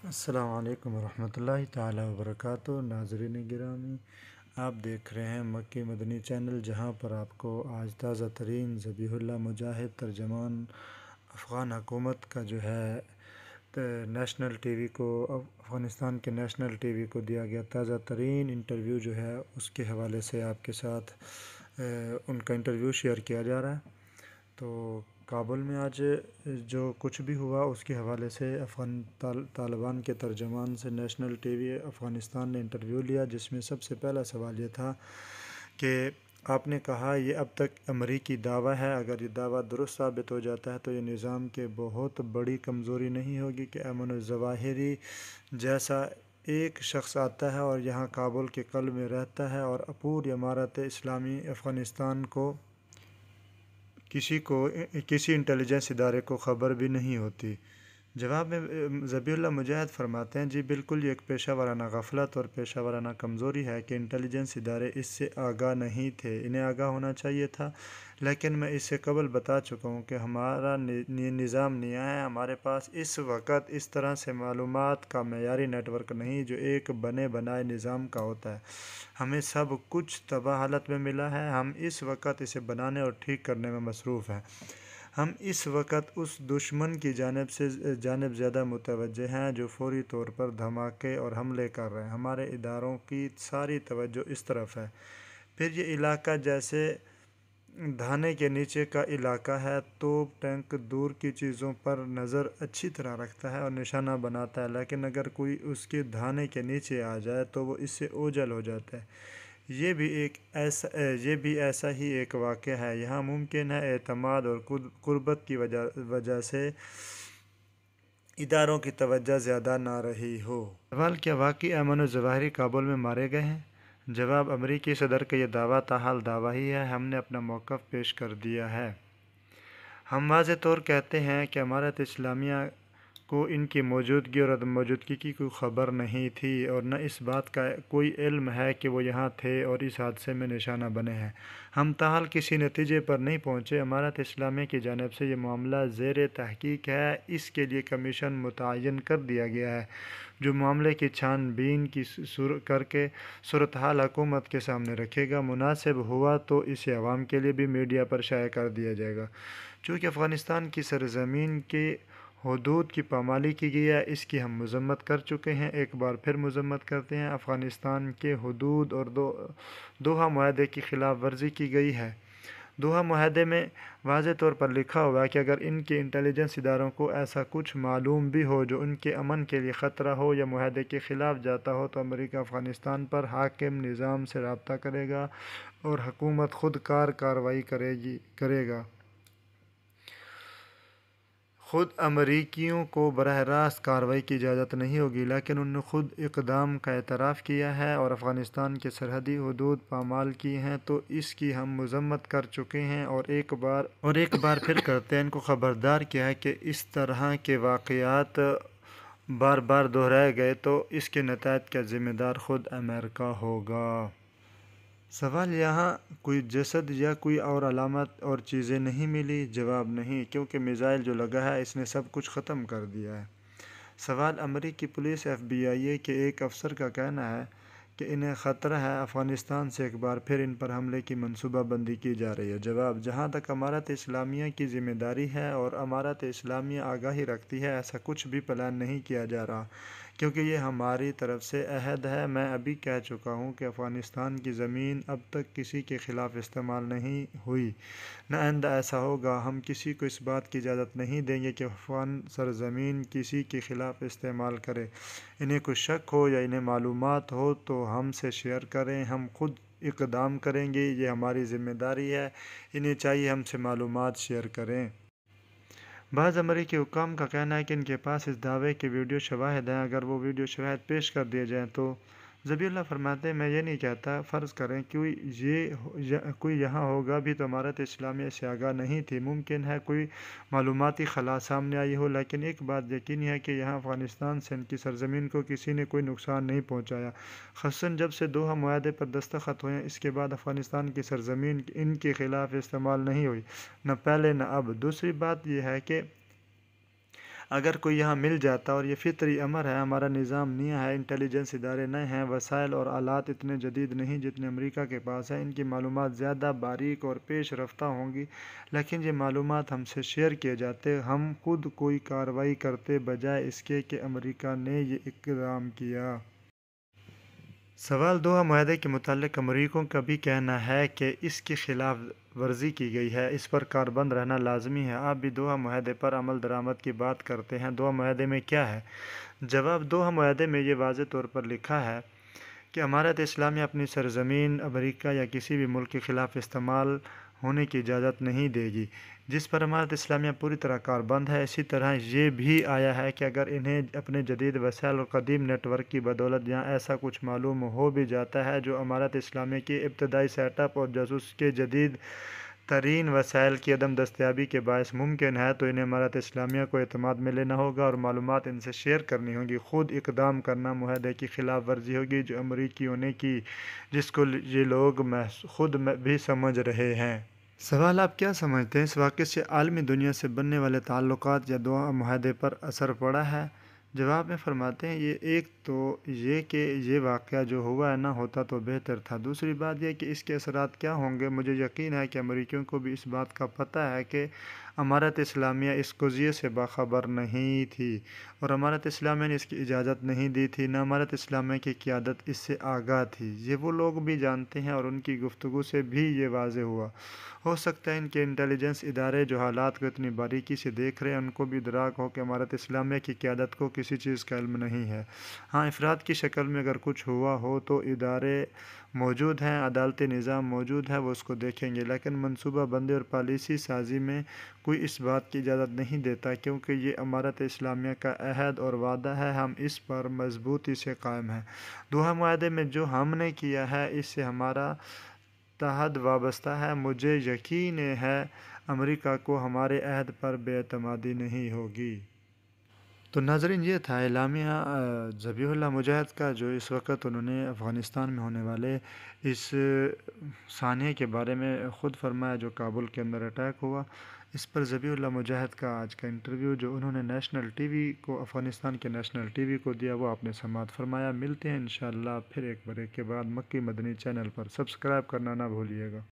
السلام علیکم ورحمۃ اللہ تعالیٰ وبرکاتہ۔ ناظرین گرامی، آپ دیکھ رہے ہیں مکی مدنی چینل، جہاں پر آپ کو آج تازہ ترین ذبیح اللہ مجاہد ترجمان افغان حکومت کا جو ہے نیشنل ٹی وی کو، افغانستان کے نیشنل ٹی وی کو دیا گیا تازہ ترین انٹرویو جو ہے، اس کے حوالے سے آپ کے ساتھ ان کا انٹرویو شیئر کیا جا رہا ہے۔ تو کابل میں آج جو کچھ بھی ہوا اس کے حوالے سے افغان طالبان کے ترجمان سے نیشنل ٹی وی افغانستان نے انٹرویو لیا، جس میں سب سے پہلا سوال یہ تھا کہ آپ نے کہا یہ اب تک امریکی دعویٰ ہے، اگر یہ دعویٰ درست ثابت ہو جاتا ہے تو یہ نظام کے بہت بڑی کمزوری نہیں ہوگی کہ ایمن الظواہری جیسا ایک شخص آتا ہے اور یہاں کابل کے قلب میں رہتا ہے اور پوری امارت اسلامی افغانستان کو کسی انٹیلیجنس ادارے کو خبر بھی نہیں ہوتی؟ جواب میں ذبیح اللہ مجاہد فرماتے ہیں، جی بالکل، یہ ایک پیشہ ورانہ غفلت اور پیشہ ورانہ کمزوری ہے کہ انٹیلیجنس ادارے اس سے آگاہ نہیں تھے، انہیں آگاہ ہونا چاہیے تھا، لیکن میں اس سے قبل بتا چکا ہوں کہ ہمارا نظام نیا ہے، ہمارے پاس اس وقت اس طرح سے معلومات کا معیاری نیٹ ورک نہیں جو ایک بنے بنائے نظام کا ہوتا ہے۔ ہمیں سب کچھ تباہ حالت میں ملا ہے، ہم اس وقت اسے بنانے اور ٹھیک کرنے میں مصروف ہیں۔ ہم اس وقت اس دشمن کی جانب زیادہ متوجہ ہیں جو فوری طور پر دھماکے اور حملے کر رہے ہیں، ہمارے اداروں کی ساری توجہ اس طرف ہے۔ پھر یہ علاقہ جیسے دھانے کے نیچے کا علاقہ ہے، توپ ٹینک دور کی چیزوں پر نظر اچھی طرح رکھتا ہے اور نشانہ بناتا ہے، لیکن اگر کوئی اس کے دھانے کے نیچے آ جائے تو وہ اس سے اوجھل ہو جاتا ہے۔ یہ بھی ایسا ہی ایک واقعہ ہے، یہاں ممکن ہے اعتماد اور قربت کی وجہ سے اداروں کی توجہ زیادہ نہ رہی ہو۔ سوال: کیا واقعی ایمن الظواہری کابل میں مارے گئے ہیں؟ جواب: امریکی صدر کا یہ دعویٰ تاحال دعویٰ ہی ہے، ہم نے اپنا موقف پیش کر دیا ہے۔ ہم واضح طور کہتے ہیں کہ امارت اسلامیہ کو ان کی موجودگی اور عدم موجودگی کی کوئی خبر نہیں تھی اور نہ اس بات کا کوئی علم ہے کہ وہ یہاں تھے اور اس حادثے میں نشانہ بنے ہیں۔ ہم تاحال کسی نتیجے پر نہیں پہنچے۔ امارت اسلامیہ کی جانب سے یہ معاملہ زیر تحقیق ہے، اس کے لیے کمیشن متعین کر دیا گیا ہے جو معاملے کی چھان بین کر کے صورتحال حکومت کے سامنے رکھے گا، مناسب ہوا تو اسے عوام کے لیے بھی میڈیا پر شائع کر دیا جائے گا۔ چونکہ افغانستان کی سرزمین کے حدود کی پامالی کی گئی ہے، اس کی ہم مذمت کر چکے ہیں، ایک بار پھر مذمت کرتے ہیں۔ افغانستان کے حدود اور دوحہ معاہدے کی خلاف ورزی کی گئی ہے۔ دوحہ معاہدے میں واضح طور پر لکھا ہوا ہے کہ اگر ان کے انٹیلیجنس اداروں کو ایسا کچھ معلوم بھی ہو جو ان کے امن کے لیے خطرہ ہو یا معاہدے کے خلاف جاتا ہو تو امریکہ افغانستان پر حاکم نظام سے رابطہ کرے گا اور حکومت خود کار کارروائی کرے گا۔ خود امریکیوں کو براہ راست کارروائی کی اجازت نہیں ہوگی، لیکن انہوں نے خود اقدام کا اعتراف کیا ہے اور افغانستان کے سرحدی حدود پامال کی ہیں، تو اس کی ہم مذمت کر چکے ہیں اور ایک بار پھر کرتے ہیں، ان کو خبردار کیا ہے کہ اس طرح کے واقعات بار بار دہرائے گئے تو اس کے نتائج کا ذمہ دار خود امریکہ ہوگا۔ سوال: یہاں کوئی جسد یا کوئی اور علامات اور چیزیں نہیں ملی؟ جواب: نہیں، کیونکہ میزائل جو لگا ہے اس نے سب کچھ ختم کر دیا ہے۔ سوال: امریکی پولیس FBI کے ایک افسر کا کہنا ہے کہ انہیں خطرہ ہے، افغانستان سے ایک بار پھر ان پر حملے کی منصوبہ بندی کی جا رہی ہے۔ جواب: جہاں تک امارت اسلامیہ کی ذمہ داری ہے اور امارت اسلامیہ آگاہی رکھتی ہے، ایسا کچھ بھی پلان نہیں کیا جا رہا، کیونکہ یہ ہماری طرف سے عہد ہے۔ میں ابھی کہہ چکا ہوں کہ افغانستان کی زمین اب تک کسی کے خلاف استعمال نہیں ہوئی، نہ آئندہ ایسا ہوگا۔ ہم کسی کو اس بات کی اجازت نہیں دیں گے کہ افغان سرزمین کسی کے خلاف استعمال کرے۔ انہیں کوئی شک ہو یا انہیں معلومات ہو تو ہم سے شیئر کریں، ہم خود اقدام کریں گے، یہ ہماری ذمہ داری ہے، انہیں چاہیے ہم سے معلومات شیئر کریں۔ بعض امریکی حکام کا کہنا ہے کہ ان کے پاس اس دعوے کے ویڈیو شواہد ہیں، اگر وہ ویڈیو شواہد پیش کر دیے جائیں تو۔ ذبیح اللہ فرماتے ہیں، میں یہ نہیں کہتا، فرض کریں کوئی یہاں ہوگا بھی تو امارت اسلامیہ سے آگاہ نہیں تھی، ممکن ہے کوئی معلوماتی خلا سامنے آئی ہو، لیکن ایک بات یقینی ہے کہ یہاں افغانستان سے ان کی سرزمین کو کسی نے کوئی نقصان نہیں پہنچایا، خصوصاً جب سے دوحہ معاہدے پر دستخط ہوئے ہیں، اس کے بعد افغانستان کی سرزمین ان کے خلاف استعمال نہیں ہوئی، نہ پہلے نہ اب۔ دوسری بات یہ ہے کہ اگر کوئی یہاں مل جاتا، اور یہ فطری امر ہے، ہمارا نظام نہیں ہے، انٹیلیجنس ادارے نہیں ہیں، وسائل اور آلات اتنے جدید نہیں جتنے امریکہ کے پاس ہیں، ان کی معلومات زیادہ باریک اور پیش رفتہ ہوں گی، لیکن یہ معلومات ہم سے شیئر کیے جاتے، ہم خود کوئی کارروائی کرتے بجائے اس کے کہ امریکہ نے یہ اقدام کیا۔ سوال دوحہ معاہدے کے متعلق امریکیوں کا بھی کہنا ہے کہ اس کی خلاف ورزی کی گئی ہے، اس پر کاربند رہنا لازمی ہے۔ آپ بھی دوحہ معاہدے پر عمل درآمد کی بات کرتے ہیں، دوحہ معاہدے میں کیا ہے؟ جواب: دوحہ معاہدے میں یہ واضح طور پر لکھا ہے کہ امارت اسلامیہ اپنی سرزمین امریکہ یا کسی بھی ملک کے خلاف استعمال ہونے کی اجازت نہیں دے گی، جس پر امارت اسلامیہ پوری طرح کاربند ہے۔ اسی طرح یہ بھی آیا ہے کہ اگر انہیں اپنے جدید وسائل اور قدیم نیٹ ورک کی بدولت یہاں ایسا کچھ معلوم ہو بھی جاتا ہے جو امارت اسلامیہ کی ابتدائی سیٹ اپ اور جاسوس کے جدید ترین وسائل کی عدم دستیابی کے باعث ممکن ہے، تو انہیں امارت اسلامیہ کو اعتماد میں لینا ہوگا اور معلومات ان سے شیئر کرنی ہوگی۔ خود اقدام کرنا معاہدے کی خلاف ورزی ہوگی جو امریکیوں نے کی، جس کو یہ لوگ خود بھی سمجھ رہے ہیں۔ سوال: آپ کیا سمجھتے ہیں، اس واقعے سے عالمی دنیا سے بننے والے تعلقات یا دوحہ معاہدے پر اثر پڑا ہے؟ جواب میں فرماتے ہیں، ایک تو یہ کہ یہ واقعہ جو ہوا ہے نہ ہوتا تو بہتر تھا۔ دوسری بات یہ کہ اس کے اثرات کیا ہوں گے۔ مجھے یقین ہے کہ امریکیوں کو بھی اس بات کا پتہ ہے کہ امارت اسلامیہ اس قضیے سے باخبر نہیں تھی اور امارت اسلامیہ نے اس کی اجازت نہیں دی تھی، نہ امارت اسلامیہ کی قیادت اس سے آگاہ تھی۔ یہ وہ لوگ بھی جانتے ہیں اور ان کی گفتگو سے بھی یہ واضح ہوا۔ ہو سکتا ہے ان کے انٹیلیجنس ادارے جو حالات کو اتنی باریکی سے دیکھ رہے ہیں ان کو بھی ادراک ہو کہ امارت اسلامیہ کی قیادت کو کسی چیز کا علم نہیں ہے۔ ہاں، افراد کی شکل میں اگر کچھ ہوا ہو تو ادارے موجود ہیں، عدالتی نظام موجود ہے، وہ اس کو دیکھیں گے، لیکن منصوبہ بندی اور پالیسی سازی میں کوئی اس بات کی اجازت نہیں دیتا، کیونکہ یہ امارت اسلامیہ کا عہد اور وعدہ ہے، ہم اس پر مضبوطی سے قائم ہیں۔ دوحہ معاہدے میں جو ہم نے کیا ہے اس سے ہمارا تعہد وابستہ ہے۔ مجھے یقین ہے امریکہ کو ہمارے عہد پر بے اعتمادی نہیں ہوگی۔ تو ناظرین، یہ تھا اعلامیہ ذبیح اللہ مجاہد کا، جو اس وقت انہوں نے افغانستان میں ہونے والے اس سانحے کے بارے میں خود فرمایا جو کابل کے اندر اٹیک ہوا۔ اس پر ذبیح اللہ مجاہد کا آج کا انٹرویو جو انہوں نے نیشنل ٹی وی کو، افغانستان کے نیشنل ٹی وی کو دیا، وہ آپ نے سماعت فرمایا۔ ملتے ہیں انشاءاللہ پھر ایک بریک کے بعد مکی مدنی چینل پر۔ سبسکرائب کرنا نہ بھولیے گا۔